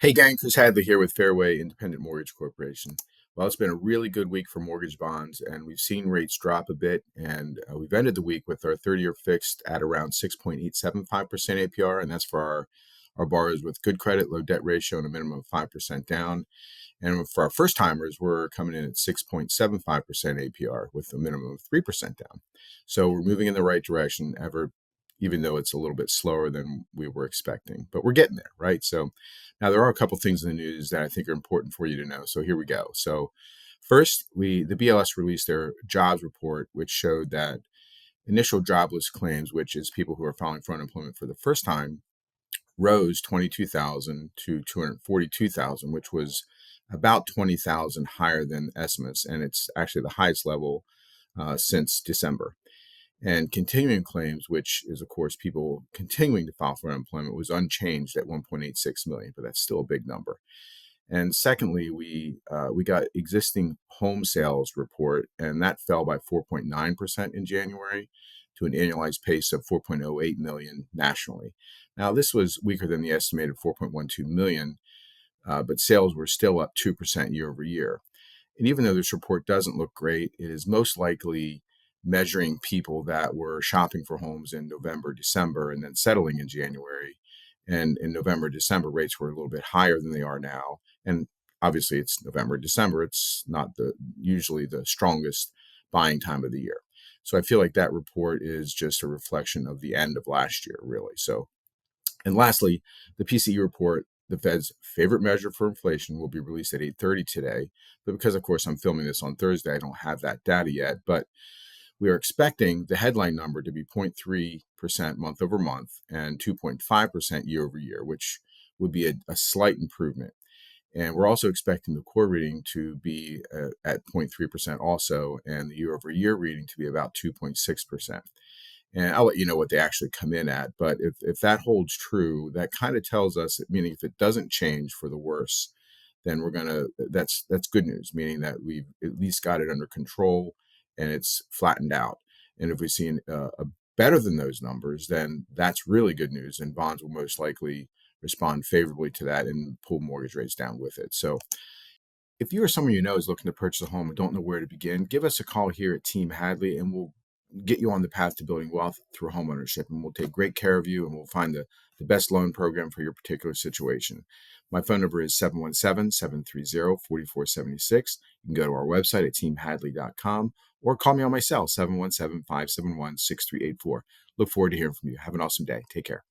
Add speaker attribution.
Speaker 1: Hey gang, Chris Hadley here with Fairway Independent Mortgage Corporation. Well, it's been a really good week for mortgage bonds, and we've seen rates drop a bit. And we've ended the week with our 30-year fixed at around 6.875% APR, and that's for our borrowers with good credit, low debt ratio, and a minimum of 5% down. And for our first timers, we're coming in at 6.75% APR with a minimum of 3% down. So we're moving in the right direction, even though it's a little bit slower than we were expecting. But we're getting there, right? So now there are a couple things in the news that I think are important for you to know. So here we go. So first, the BLS released their jobs report, which showed that initial jobless claims, which is people who are filing for unemployment for the first time, rose 22,000 to 242,000, which was about 20,000 higher than estimates, and it's actually the highest level since December. And continuing claims, which is, of course, people continuing to file for unemployment, was unchanged at 1.86 million, but that's still a big number. And secondly, we got existing home sales report, and that fell by 4.9% in January to an annualized pace of 4.08 million nationally. Now, this was weaker than the estimated 4.12 million, but sales were still up 2% year over year. And even though this report doesn't look great, it is most likely measuring people that were shopping for homes in November, December, and then settling in January. And in November, December, rates were a little bit higher than they are now. And obviously, it's November, December. It's not usually the strongest buying time of the year. So I feel like that report is just a reflection of the end of last year, really. So, and lastly, the PCE report, the Fed's favorite measure for inflation, will be released at 8:30 today. But because, of course, I'm filming this on Thursday, I don't have that data yet. But we are expecting the headline number to be 0.3% month over month and 2.5% year over year, which would be a slight improvement. And we're also expecting the core reading to be at 0.3% also, and the year over year reading to be about 2.6%. And I'll let you know what they actually come in at. But if that holds true, that kind of tells us, meaning if it doesn't change for the worse, then that's good news, meaning that we've at least got it under control and it's flattened out. And if we've seen a better than those numbers, then that's really good news, and bonds will most likely respond favorably to that and pull mortgage rates down with it. So if you or someone you know is looking to purchase a home and don't know where to begin, give us a call here at Team Hadley, and we'll get you on the path to building wealth through homeownership. And we'll take great care of you, and we'll find the best loan program for your particular situation. My phone number is 717-730-4476. You can go to our website at teamhadley.com or call me on my cell, 717-571-6384. Look forward to hearing from you. Have an awesome day. Take care.